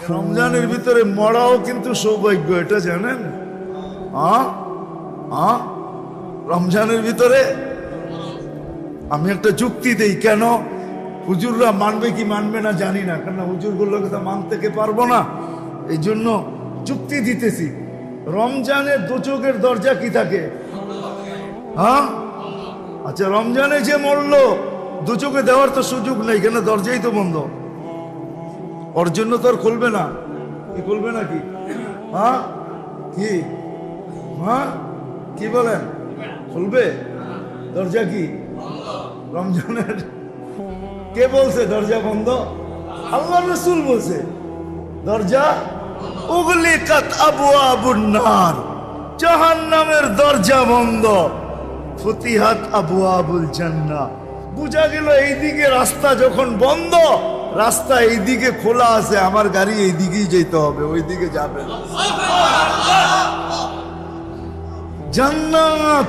রমজানের ভিতরে মরাও কিন্তু সৌভাগ্য, এটা জানেন? রমজানের ভিতরে আমি একটা যুক্তি দেই, কেন হুজুররা মানবে কি মানবে না জানি না, কেন হুজুরগুলোকে তো মানতে পারবো না, এই জন্য যুক্তি দিতেছি। রমজানের দোচকের দরজা কি থাকে? আচ্ছা, রমজানে যে মরলো দুচোখে দেওয়ার তো সুযোগ নেই, কেন দরজাই তো বন্ধ, ওর জন্য তো আর খুলবে না। কি খুলবে নাকি? কি কি বলেন, খুলবে দরজা? কি রমজানের কে বলছে দরজা বন্ধ? আল্লাহ রাসূল বলছে দরজা উগলিকাত আবওয়াবুন নার, জাহান্নামের দরজা বন্ধ, ফুতিহাত আবওয়াবুল জান্নাহ। বুঝা গেল এইদিকে রাস্তা যখন বন্ধ, রাস্তা এইদিকে খোলা আছে, আমার গাড়ি এইদিকেই যেতে হবে, ওইদিকে যাবে না। জান্নাত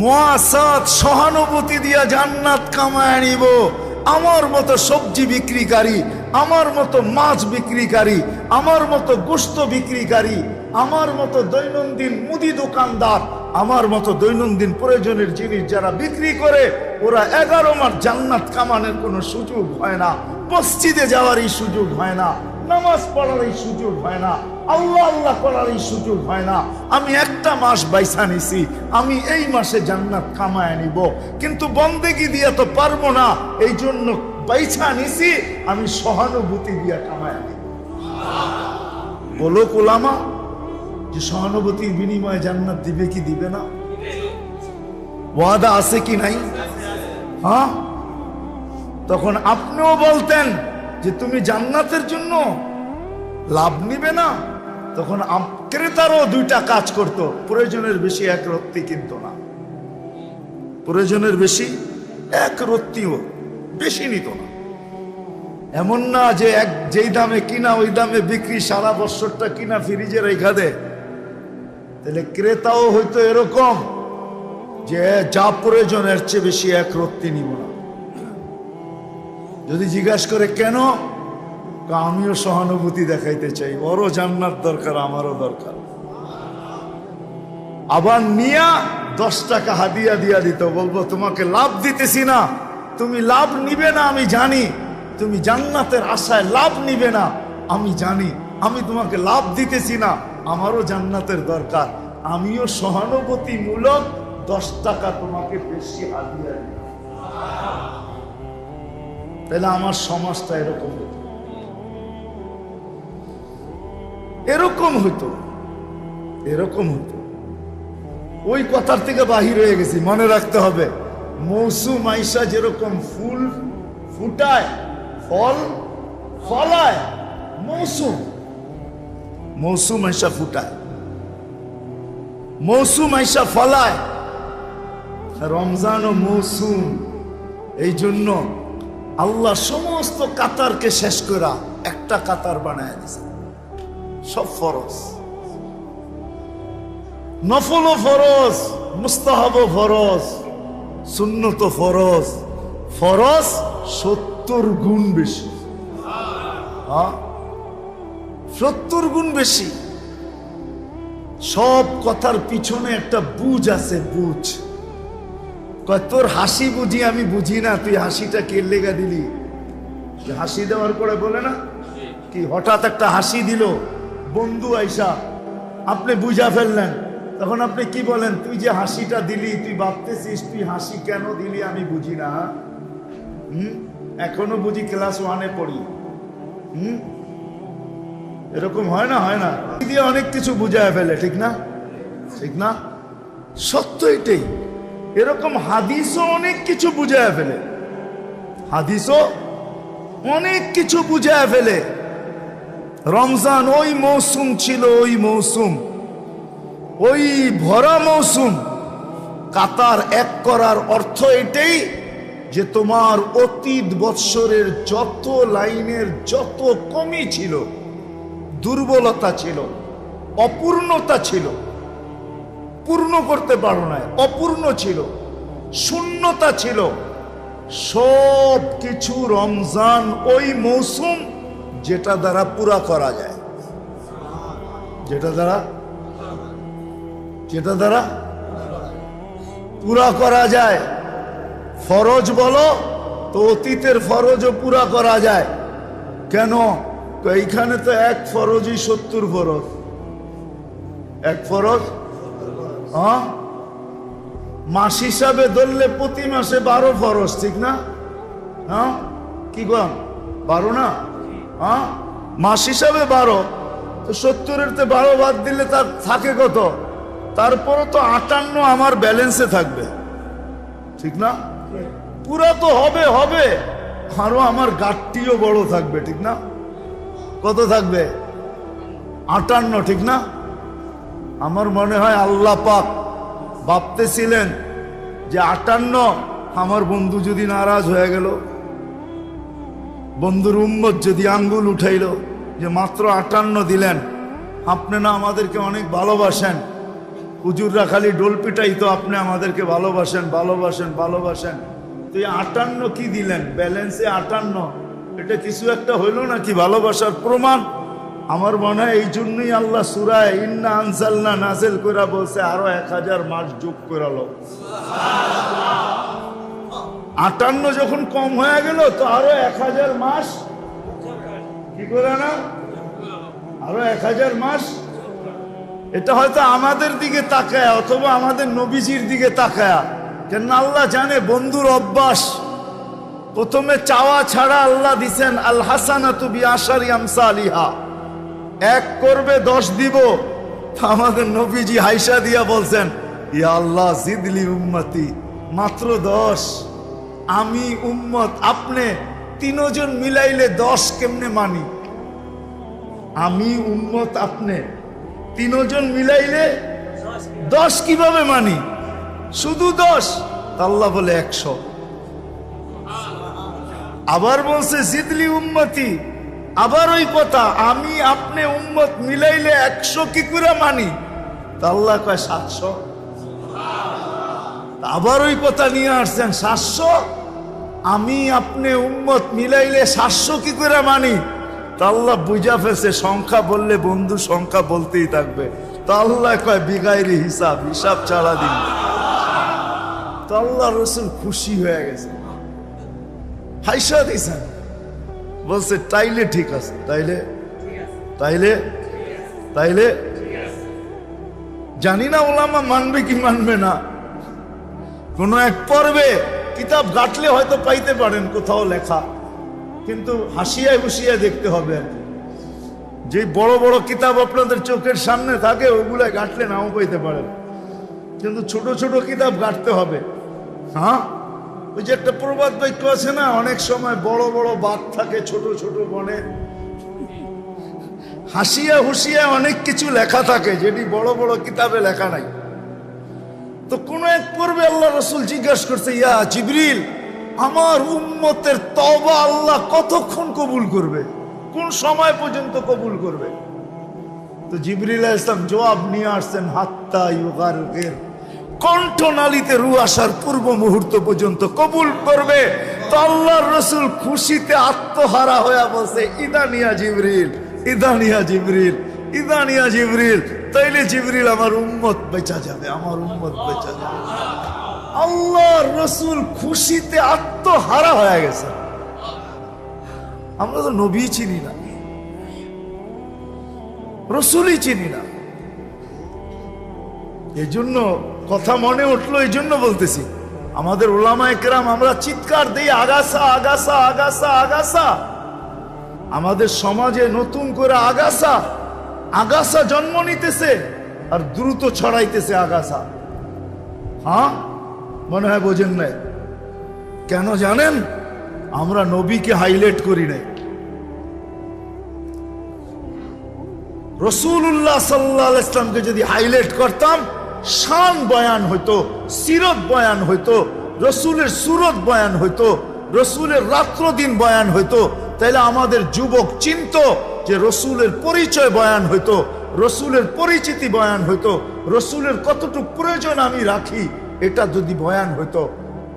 মুআসাত, সহানুভূতি দিয়া জান্নাত কামায় নিব। আমার মতো সবজি বিক্রিকারী, আমার মতো মাছ বিক্রিকারী, আমার মতো গোশত বিক্রিকারী, আমার মতো দৈনন্দিন মুদি দোকানদার, আমার মতো দৈনন্দিন প্রয়োজনের জিনিস যারা বিক্রি করে, ওরা 11 মাস জান্নাত কামানোর কোনো সুযোগ হয় না, মসজিদে যাওয়ার এই সুযোগ হয় না, নামাজ পড়ার এই সুযোগ হয় না, আল্লাহ আল্লাহ করার এই সুযোগ হয় না। আমি একটা মাস বাইসা নিছি, আমি এই মাসে জান্নাত কামায় নিব, কিন্তু বন্দেগি দিয়া তো পারবো না, এই জন্য বাইসা নিছি, আমি সহানুভূতি দিয়া কামায় নিব। বলো কোলামা যে সহানুভূতির বিনিময়ে জান্নাত দিবে কি দিবে না? ওয়াদা আছে কি নাই? তখন আপনিও বলতেন যে তুমি জান্নাতের জন্য লাভ নিবে না, তখন ক্রেতারও 2টা কাজ করতো, প্রয়োজনের বেশি এক রত্তি কিনতো না, প্রয়োজনের বেশি এক রত্তিও বেশি নিত না। এমন না যে যেই দামে কিনা ওই দামে বিক্রি, সারা বছরটা কিনা ফ্রিজে রেখা দেয়। তাহলে ক্রেতাও হয়তো এরকম যে যা প্রয়োজন এর চেয়ে বেশি এক রত্তি নিব না। যদি জিজ্ঞাসা করে কেন, আমিও সহানুভূতি দেখাইতে চাই, ওরও জান্নাত দরকার, আমারও দরকার। আবার নিয়া 10 টাকা হাদিয়া দিয়া দিত, বলবো তোমাকে লাভ দিতেছি না, তুমি লাভ নিবে না আমি জানি, তুমি জান্নাতের আশায় লাভ নিবে না আমি জানি, আমি তোমাকে লাভ দিতেছি না, আমারও জান্নাতের দরকার, আমিও সহানুভূতিমূলক 10 টাকা তোমাকে বেশি হাদিয়া দিই। তাহলে আমার সমাজটা এরকম হতো, এরকম হতো, এরকম হতো। ওই কথার থেকে বাহির হয়ে গেছি, মনে রাখতে হবে। মৌসুম আইসা যেরকম ফুল ফুটায়, ফল ফলায়, মৌসুম আইসা ফুটায়, মৌসুম আইসা ফলায়, রমজান ও মৌসুম। এই জন্য আল্লাহ সমস্ত কাতারকে শেষ করা একটা কাতার বানায় দিয়েছে। সব ফরজ, নফল ও ফরজ, মুস্তাহাব ও ফরজ, সুন্নত ও ফরজ, ফরজ 70 গুণ বেশি। 70 গুণ বেশি। সব কথার পিছনে একটা বুঝ আছে, বুঝ। তোর হাসি বুঝি আমি বুঝি না, তুই হাসিটা কে লেগা দিলি? হাসি দেওয়ার পরে বলে না কি, হঠাৎ একটা হাসি দিল বন্ধু আইসা, আপনি বুঝা ফেললেন, তখন আপনি কি বলেন? তুই যে হাসিটা দিলি, তুই ভাবতেছিস তুই হাসি কেন দিলি আমি বুঝি না। এখনো বুঝি ক্লাস 1-এ পড়ি। এরকম হয় না? হয় না? দিয়ে অনেক কিছু বুঝায় ফেলে, ঠিক না? ঠিক না? সত্য এটাই। এরকম হাদিসও অনেক কিছু বুঝায় ফেলে, হাদিসও অনেক কিছু বুঝায় ফেলে। রমজান ওই মৌসুম ছিল, ওই মৌসুম, ওই ভরা মৌসুম। কাতার এক করার অর্থ এটাই যে তোমার অতীত বৎসরের যত লাইনের যত কমি ছিল, দুর্বলতা ছিল, অপূর্ণতা ছিল, পূর্ণ করতে পারো না, অপূর্ণ ছিল, শূন্যতা ছিল, সব কিছু রমজান ওই মৌসুম যেটা দ্বারা পুরা করা যায়, যেটা দ্বারা পুরা করা যায়। ফরজ বলো তো অতীতের ফরজও পুরা করা যায়। কেন? এইখানে তো এক ফরজই 70 ফরজ। এক ফরজ, হ্যাঁ, মাস হিসাবে ধরলে প্রতি মাসে 12 ফরজ, ঠিক না? হ্যাঁ, কি কন 12 না? হ্যাঁ, মাস হিসাবে 12, তো 70-এর 12 বাদ দিলে তার থাকে কত? তারপরে তো 58 আমার ব্যালেন্সে থাকবে, ঠিক না? পুরা তো হবে, আরো আমার গাঠটিও বড় থাকবে, ঠিক না? কত থাকবে? 58, ঠিক না? আমার মনে হয় আল্লাহ পাক ভাবতেছিলেন যে 58, আমার বন্ধু যদি নারাজ হয়ে গেল, বন্ধুর উম্মত যদি আঙ্গুল উঠাইল যে মাত্র 58 দিলেন, আপনি না আমাদেরকে অনেক ভালোবাসেন, হুজুররা খালি ডোল পিটাই তো আপনি আমাদেরকে ভালোবাসেন, তো এই 58 কি দিলেন ব্যালেন্সে? 58 এটা কিছু একটা হইলো নাকি ভালোবাসার প্রমাণ? আমার মনে হয় এই জন্যই আল্লাহ সূরায়ে ইন্না আনজালনা নাযিল করে বলছে আরো 1000 মাস যোগ করালো। 58 যখন কম হয়ে গেল তো আরো 1000 মাস কি করে না, আরো 1000 মাস। এটা হয়তো আমাদের দিকে তাকায় অথবা আমাদের নবীজির দিকে তাকায়, কেন আল্লাহ জানে বন্ধুর অভ্যাস। প্রথমে চাওয়া ছাড়া আল্লাহ দিছেন আল হাসানাতু বিআশারি আমসালিহা, 1 করবে 10 দিব। আমাদের নবীজি হাইসা দিয়া বলছেন ইয়া আল্লাহ জিদলি উম্মতি, মাত্র 10। আমি উম্মত, আপনি 3 জন মিলাইলে 10 কেমনে মানি? আমি উম্মত, আপনি 3 জন মিলাইলে 10 কিভাবে মানি? শুধু 10। আল্লাহ বলে 100। আবার বলছে জিদলি উম্মতি, আবার ওই কথা, আমি আপনি উম্মত মিলাইলে 100 কি করে মানি? আল্লাহ কয় 700। আবার ওই কথা নিয়ে আসছেন 700, আমি আপনি উম্মত মিলাইলে 700 কি করে মানি? আল্লাহ বুঝা ফেলছে সংখ্যা বললে বন্ধু সংখ্যা বলতেই থাকবে। তো আল্লাহ কয় বিগাইরি হিসাব, হিসাব ছাড়া দিন। তো আল্লাহ রসুল খুশি হয়ে গেছে, হাইসা দিয়েছেন, বলছে তাইলে ঠিক আছে, তাইলে জানি না ওলামা মানবে কি মানবে না। কোন এক পর্বে কিতাব ঘাটলে হয়তো পাইতে পারেন কোথাও লেখা, কিন্তু হাসিয়ায় হুসিয়ায় দেখতে হবে। যে বড় বড় কিতাব আপনাদের চোখের সামনে থাকে ওগুলা ঘাটলে নাও পাইতে পারেন, কিন্তু ছোট ছোট কিতাব ঘাটতে হবে। হ্যাঁ, ওই যে একটা প্রবাদ বাক্য আছে না, অনেক সময় বড় বড় বাঘ থাকে ছোট ছোট বনে। হাসিয়া হুসিয়া অনেক কিছু লেখা থাকে যেটি বড় বড় কিতাবে লেখা নাই। তো কোন এক পর্বে আল্লাহ রসুল জিজ্ঞাসা করছে ইয়া জিবরিল, আমার উম্মতের তওবা আল্লাহ কতক্ষণ কবুল করবে, কোন সময় পর্যন্ত কবুল করবে? তো জিবরিল আলাইহিস সালাম জবাব নিয়ে আসছেন হাত্তা ইউগারগির, কণ্ঠনালীতে রু আসার পূর্ব মুহূর্ত পর্যন্ত কবুল করবে। তো আল্লাহর রসুল খুশিতে আত্মহারা হয়ে বলছে ইদানিয়া জিবরিল, ইদানিয়া জিবরিল, ইদানিয়া জিবরিল। তাইলে জিবরিল আমার উম্মত বেঁচা যাবে, আমার উম্মত বেঁচা যাবে। আল্লাহর রসুল খুশিতে আত্মহারা হয়ে গেছে। আমরা তো নবী চিনি না, রসুলই চিনি না। এই জন্য কথা মনে উঠলো, এই জন্য বলতেছি আমাদের ওলামায়ে কেরাম আমরা চিৎকার দেই আগাছা আগাছা আগাছা আগাছা। আমাদের সমাজে নতুন করে আগাছা আগাছা জন্ম নিতেছে আর দ্রুত ছড়াইতেছে আগাছা। হ্যাঁ, মনে হয় বোঝেন নাই। কেন জানেন? আমরা নবীকে হাইলাইট করি নাই। রাসূলুল্লাহ সাল্লাল্লাহু আলাইহি ওয়াসাল্লামকে যদি হাইলাইট করতাম, শান বয়ান হইতো, সিরত বয়ান হইতো, রসুলের সুরত বয়ান হইতো, রসুলের রাত্র দিন বয়ান হইতো, তাইলে আমাদের যুবক চিন্ত যে রসুলের পরিচয় বয়ান হইতো, রসুলের পরিচিতি বয়ান হইতো, রসুলের কতটুকু প্রয়োজন আমি রাখি এটা যদি বয়ান হইতো।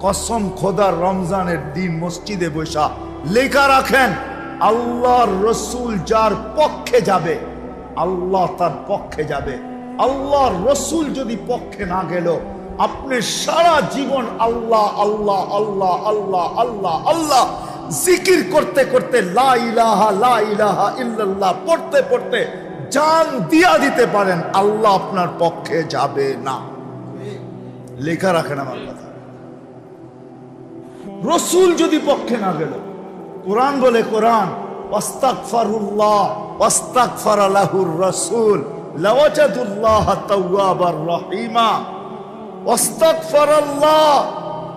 কসম খোদার, রমজানের দিন মসজিদে বসা লেখা রাখেন আল্লাহর রসুল যার পক্ষে যাবে আল্লাহ তার পক্ষে যাবে। আল্লাহর রসুল যদি পক্ষে না গেল, আপনি সারা জীবন আল্লাহ আল্লাহ আল্লাহ আল্লাহ আল্লাহ আল্লাহ জিকির করতে করতে লা ইলাহা ইল্লাল্লাহ পড়তে পড়তে জান দিয়া দিতে পারেন, আল্লাহ আপনার পক্ষে যাবে না। লেখা রাখেন আমার কথা। রসুল যদি পক্ষে না গেল, কোরআন বলে, কোরআন ওয়াস্তাগফিরুল্লাহ ওয়াস্তাগফারা লাহুর রাসূল লাওয়াজাদুল্লাহ তাওয়াবার রহিমা। ওয়াস্তাগফিরুল্লাহ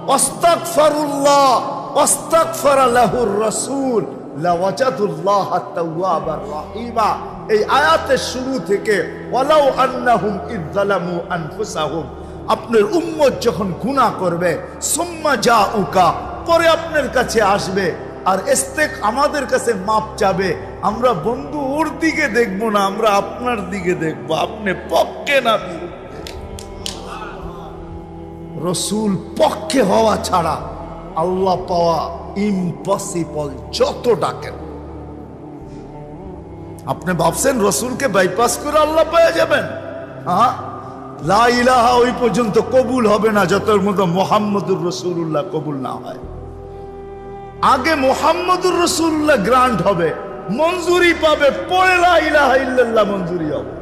ওয়াস্তাগফিরুল্লাহ ওয়াস্তাগফারা লাহুর রাসূল লাওয়াজাদুল্লাহ তাওয়াবার রহিমা। এই আয়াতের শুরু থেকে ওয়ালাউ আন্নাহুম ইযযালামু আনফুসাহুম, আপনার উম্মত যখন গুনাহ করবে, সুম্মা জাউকা, পরে আপনার কাছে আসবে আর আমাদের কাছে মাপ চাবে, আমরা বন্ধু ওর দিকে দেখবো না, আমরা আপনার দিকে দেখবো, আপনি পক্ষে না বিরুদ্ধে। রসুল পক্ষে হওয়া ছাড়া আল্লাহ পাওয়া ইম্পসিবল, যত ডাকেন। আপনি ভাবছেন রসুলকে বাইপাস করে আল্লাহ পেয়ে যাবেন? হ্যাঁ, লা ইলাহা ওই পর্যন্ত কবুল হবে না যতর মধ্যে মুহাম্মদুর রাসূলুল্লাহ কবুল না হয়। আগে মুহাম্মদুর রাসূলুল্লাহ গ্রান্ট হবে, মঞ্জুরি পাবে, পরে লা ইলাহা ইল্লাল্লাহ মঞ্জুরি হবে।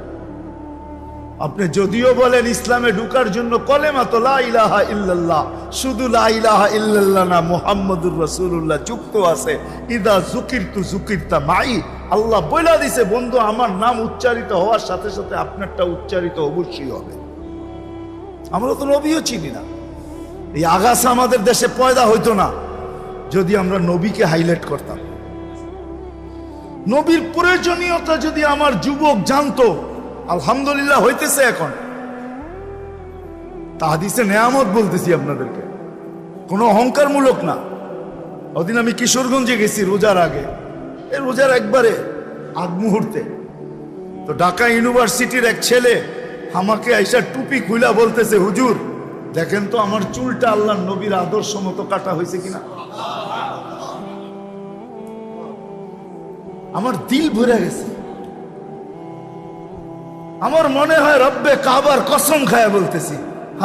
আপনি যদিও বলেন ইসলামে ঢোকার জন্য কলেমা তো লা ইলাহা ইল্লাল্লাহ, শুধু লা ইলাহা ইল্লাল্লাহ না, মুহাম্মদুর রাসূলুল্লাহ যুক্ত আছে। ইদা যুকিরতু যুকিরতা মাই, আল্লাহ বইলা দিছে, বন্ধু আমার নাম উচ্চারিত হওয়ার সাথে সাথে আপনারটা উচ্চারিত অবশ্যই হবে। আমরা তো নবীও চিনি না। এই আগাছা আমাদের দেশে পয়দা হইতো না যদি আমরা নবীকে হাইলাইট করতাম। নবীর প্রয়োজনীয়তা যদি আমার যুবক জানতো, আলহামদুলিল্লাহ হইতেছে এখন। তাহাদিসে নেয়ামত বলতেছি আপনাদেরকে, কোনো অহংকারমূলক না। ওদিন আমি কিশোরগঞ্জে গেছি রোজার আগে, এই রোজার একবারে আগ মুহূর্তে, তো ঢাকা ইউনিভার্সিটির এক ছেলে আমাকে আইসা টুপি খুইলা বলতেছে, হুজুর দেখেন তো আমার চুলটা আল্লাহর নবীর আদর্শ মতো কাটা হয়েছে কিনা। আমার দিল ভরে গেছে। আমার মনে হয় রব্বে কাবার কসম খায়া বলতেছি,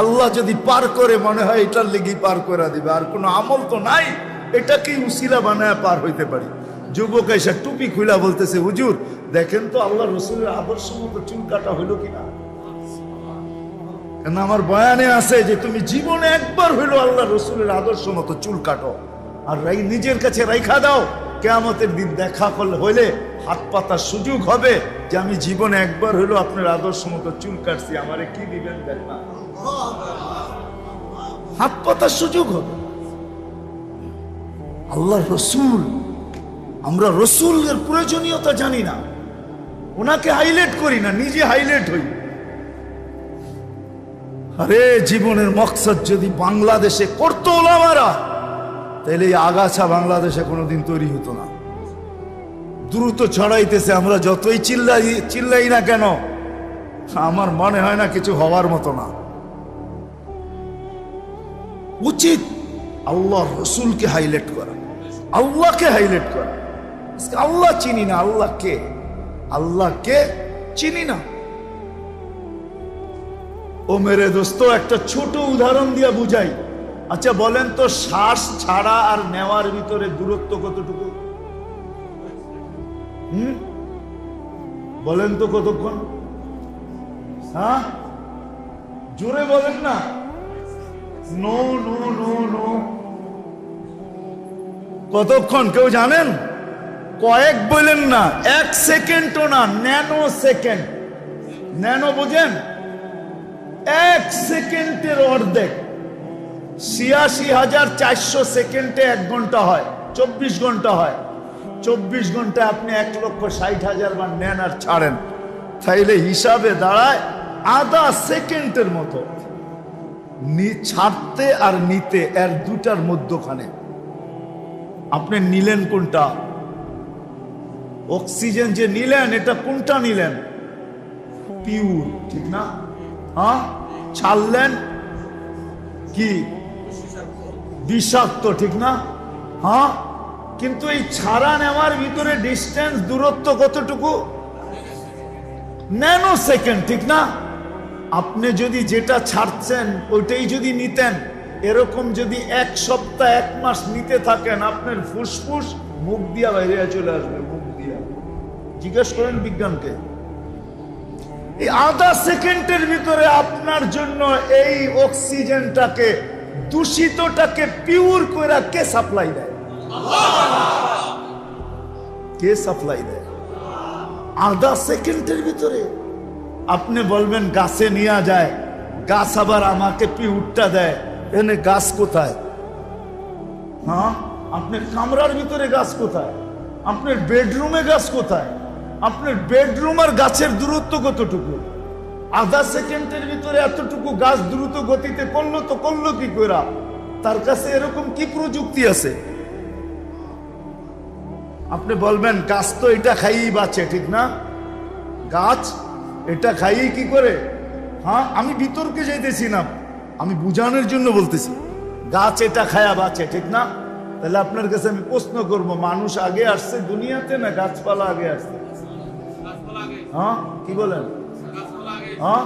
আল্লাহ যদি পার করে, মনে হয় এটার লেগেই পার করে দিবে, আর কোনো আমল তো নাই, এটাকেই উসিলা বানায় পার হইতে পারি। যুবক এসে টুপি খুইলা বলতেছে, হুজুর দেখেন তো আল্লাহ রসুলের আদর্শ মতো চুল কাটা হইল কিনা। কেন আমার বয়ানে আছে যে তুমি জীবনে একবার হইলো আল্লাহ রসুলের আদর্শ মতো চুল কাটো, আর নিজের কাছে রাইখা দাও, কিয়ামতের দিন দেখা হইলে হাত পাতার সুযোগ হবে যে আমি জীবনে একবার হইলো আপনার আদর্শ মতো চুল কাটছি, আমারে কি দিবেন দেখবা, হাত পাতার সুযোগ হবে। আল্লাহ রসুল, আমরা রসুলের প্রয়োজনীয়তা জানি না, ওনাকে হাইলাইট করি না, নিজে হাইলাইট হই। আরে জীবনের মকসদ যদি বাংলাদেশে করতো ওলামারা, তাহলে এই আগাছা বাংলাদেশে কোনোদিন তৈরি হতো না। দ্রুত ছড়াইতেছে, আমরা যতই চিল্লাই না কেন, আমার মনে হয় না কিছু হওয়ার মতো না। উচিত আল্লাহ রসুলকে হাইলাইট করা, আল্লাহকে হাইলাইট করা। আল্লাহ চিনি না, আল্লাহকে, আল্লাহকে চিনি না। ও মেরে দোস্ত, একটা ছোট উদাহরণ দিয়ে বুঝাই। আচ্ছা বলেন তো, শ্বাস ছাড়া আর নেওয়ার ভিতরে দূরত্ব কতটুকু? বলেন তো কতক্ষণ? হ্যাঁ, জোরে বলেন না। নো নো নো নো, কতক্ষণ কেউ জানেন? কয়েক বলেন না, 1 সেকেন্ডও না, ন্যানো সেকেন্ড। ন্যানো বোঝেন? 1 সেকেন্ডের অর্ধেক। 86,400 সেকেন্ডে 1 ঘন্টা হয়, 24 ঘন্টা হয়। 24 ঘন্টায় আপনি 1,60,000 বার নেন আর ছাড়েন, তাইলে হিসাবে দাঁড়ায় আধা সেকেন্ডের মতো। ছাড়তে আর নিতে এর দুটার মধ্যখানে আপনি নিলেন কোনটা? অক্সিজেন যে নিলেন, এটা কোনটা নিলেন? পিওর, ঠিক না? হ্যাঁ, ছাড়লেন কি? বিষাক্ত, ঠিক না? হ্যাঁ, কিন্তু এই ছাড়া নেওয়ার ভিতরে ডিস্টেন্স, দূরত্ব কতটুকু? ন্যানো সেকেন্ড, ঠিক না? আপনি যদি যেটা ছাড়ছেন ওইটাই যদি নিতেন, এরকম যদি 1 সপ্তাহ 1 মাস নিতে থাকেন, আপনার ফুসফুস মুখ দিয়া বাইরে চলে আসবে, মুখ দিয়া। জিজ্ঞেস করেন বিজ্ঞানকে। এই আধা সেকেন্ডের ভিতরে আপনার জন্য এই অক্সিজেনটাকে, দূষিতটাকে পিওর করে কে সাপ্লাই দেয়? কে সাপ্লাই দেয়? আধা সেকেন্ডের ভিতরে। আপনি বলবেন গাছে নিয়ে যায়, গাছ আবার আমাকে পিউরটা দেয়। এনে গাছ কোথায়? হ্যাঁ, আপনার কামরার ভিতরে গাছ কোথায়? আপনার বেডরুমে গাছ কোথায়? আপনার বেডরুম আর গাছের দূরত্ব কতটুকু? আধা সেকেন্ডের ভিতরে এতটুকু গাছ দ্রুত গতিতে করলো তো করলো কি করে? তার কাছে এরকম কি প্রযুক্তি আছে? আপনি বলবেন গাছ তো এটা খাইয়েই বাঁচে, ঠিক না? গাছ এটা খাইয়েই কি করে? হ্যাঁ, আমি বিতর্কে যাইতেছি না, আমি বুঝানোর জন্য বলতেছি। গাছ এটা খায়া বাঁচে, ঠিক না? তাহলে আপনার কাছে আমি প্রশ্ন করব, মানুষ আগে আসছে দুনিয়াতে না গাছপালা আগে আসছে? হ্যাঁ, কি বলেন? হ্যাঁ,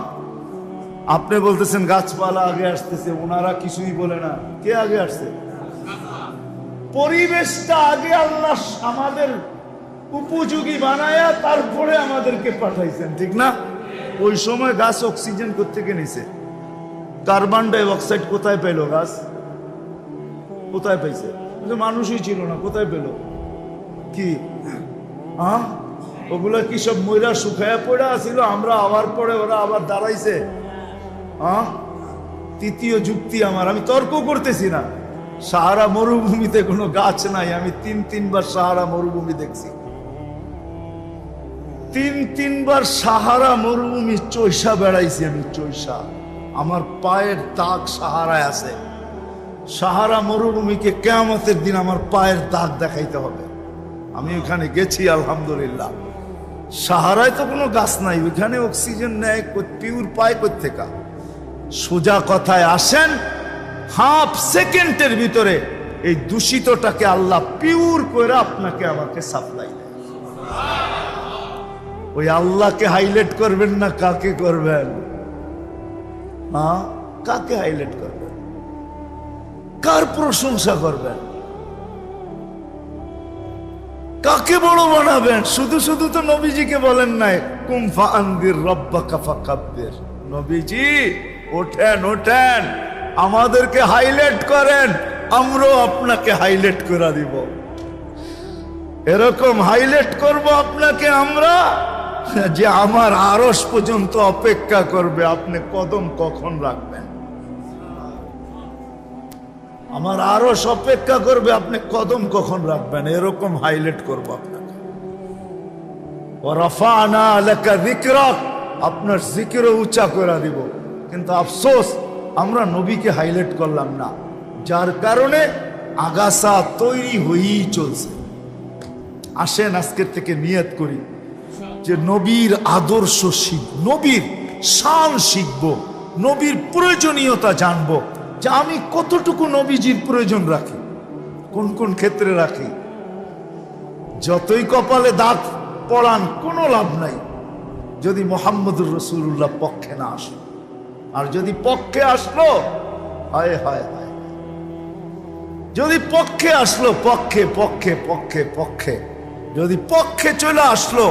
আপনি বলতেছেন গাছপালা আগে আসতেছে, ওনারা কিছুই বলে না। কে আগে আসছে? পরিবেশটা আগে আল্লাহ আমাদের উপযোগী বানায়া তারপরে আমাদেরকে পাঠাইছেন, ঠিক না? ওই সময় গাছ অক্সিজেন কোত্থেকে নিছে? কার্বন ডাই অক্সাইড কোথায় পেল গাছ? কোথায় পাইছে? মানুষই ছিল না, কোথায় পেল? কি হ্যাঁ, ওগুলা কি সব ময়রা শুকায়া পড়া ছিল? আমরা আবার পরে ওরা আবার দাঁড়াইছে। হ্যাঁ, তৃতীয় যুক্তি আমার, আমি তর্ক করতেছি না। সাহারা মরুভূমিতে কোনো গাছ নাই। আমি 3-3বার সাহারা মরুভূমি দেখছি। 3-3বার সাহারা মরুভূমি চৈষা বেড়াইছি আমি, চৈষা। আমার পায়ের দাগ সাহারায় আছে। সাহারা মরুভূমিকে কিয়ামতের দিন আমার পায়ের দাগ দেখাইতে হবে। আমি ওখানে গেছি আলহামদুলিল্লাহ। সাহারায় তো কোনো গাছ নাই, ওইখানে অক্সিজেন নেয় পিওর পায় কোত্থেকা? সোজা কথায় আসেন, হাফ সেকেন্ডের ভিতরে এই দূষিতটাকে আল্লাহ পিওর করে আপনাকে আমাকে সাপ্লাই দেয়। ওই আল্লাহকে হাইলাইট করবেন না কাকে করবেন? হ্যাঁ, কাকে হাইলাইট করবেন? কার প্রশংসা করবেন? কাকে বড় বানাবেন? শুধু শুধু তো নবীজিকে বলেন নাই কুম ফাআনদির রাব্বাকা ফাকাব্বির। নবীজি ওঠেন, ওঠেন, আমাদেরকে হাইলাইট করেন, আমরাও আপনাকে হাইলাইট করে দিব। এরকম হাইলাইট করব আপনাকে আমরা যে আমার আরশ পর্যন্ত অপেক্ষা করবে আপনি কদম কখন রাখবেন। আমার আরশ অপেক্ষা করবে আপনি কদম কখন রাখবেন, এরকম হাইলাইট করব আপনাকে। ওয়া রাফা'না লাকা যিকরাক, আপনার জিকিরও উঁচা করে দিব। কিন্তু আফসোস আমরা নবীকে হাইলাইট করলাম না, যার কারণে আগাছা তৈরি হয়েই চলছে। আসেন আজকের থেকে নিয়ত করি যে নবীর আদর্শ শিখব, নবীর শান শিখব, নবীর প্রয়োজনীয়তা জানব, যে আমি কতটুকু নবীজির প্রয়োজন রাখি, কোন কোন ক্ষেত্রে রাখি। যতই কপালে দাগ পড়ান কোনো লাভ নাই যদি মুহাম্মদুর রাসূলুল্লাহ পক্ষে না আসে। আর যদি পক্ষে আসলো, হায় হায় হায়, যদি পক্ষে আসলো, পক্ষে পক্ষে পক্ষে পক্ষে যদি পক্ষে চলে আসলো,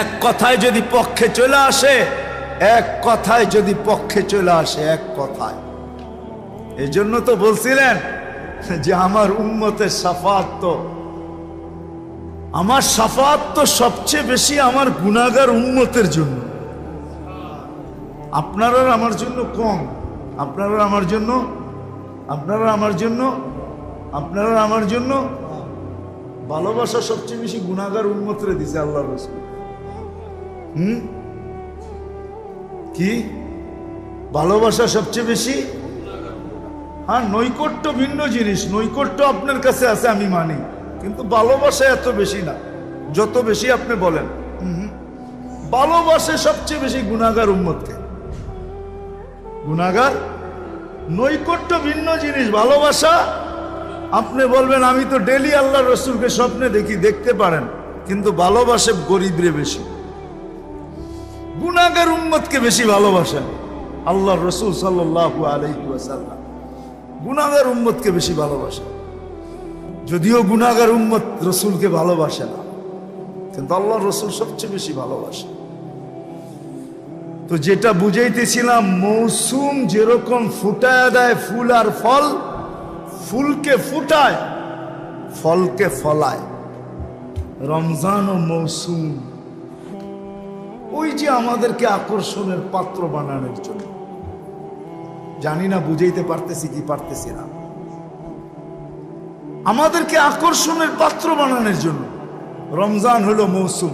এক কথায় যদি পক্ষে চলে আসে, এক কথায় যদি পক্ষে চলে আসে, এক কথায়। এই জন্য তো বলছিলেন যে আমার উম্মতের শাফাত তো, আমার শাফাত তো সবচেয়ে বেশি আমার গুনাহগার উম্মতের জন্য। আপনারা আমার জন্য কম, আপনারা আমার জন্য, আপনারা আমার জন্য, আপনারা আমার জন্য। ভালোবাসা সবচেয়ে বেশি গুনাহগার উম্মতরে দিছে আল্লাহ রাসূল। কি ভালোবাসা সবচেয়ে বেশি? হ্যাঁ, নৈকট্য ভিন্ন জিনিস। নৈকট্য আপনার কাছে আছে আমি মানি, কিন্তু ভালোবাসা এত বেশি না যত বেশি আপনি বলেন। ভালোবাসে সবচেয়ে বেশি গুনাহগার উম্মতকে। গুনাহগার, নৈকট্য ভিন্ন জিনিস, ভালোবাসা আপনি বলবেন আমি তো ডেলি আল্লাহ রসুলকে স্বপ্নে দেখি, দেখতে পারেন, কিন্তু ভালোবাসে গরিবরে বেশি, গুনাহগার উম্মতকে বেশি ভালোবাসেন। আল্লাহ রসুল সাল্লাল্লাহু আলাইহি ওয়াসাল্লাম গুনাহগার উম্মতকে বেশি ভালোবাসেন। যদিও গুনাহগার উম্মত রসুলকে ভালোবাসে না, কিন্তু আল্লাহ রসুল সবচেয়ে বেশি ভালোবাসে। তো যেটা বুঝাইতেছিলাম, মৌসুম যেরকম ফুটায় দেয় ফুল আর ফল, ফুলকে ফুটায় ফলকে ফলায়, রমজান ও মৌসুম ওই যে আমাদেরকে আকর্ষণের পাত্র বানানোর জন্য। জানি না বুঝাইতে পারতেছি কি পারতেছি না। আমাদেরকে আকর্ষণের পাত্র বানানোর জন্য রমজান হলো মৌসুম।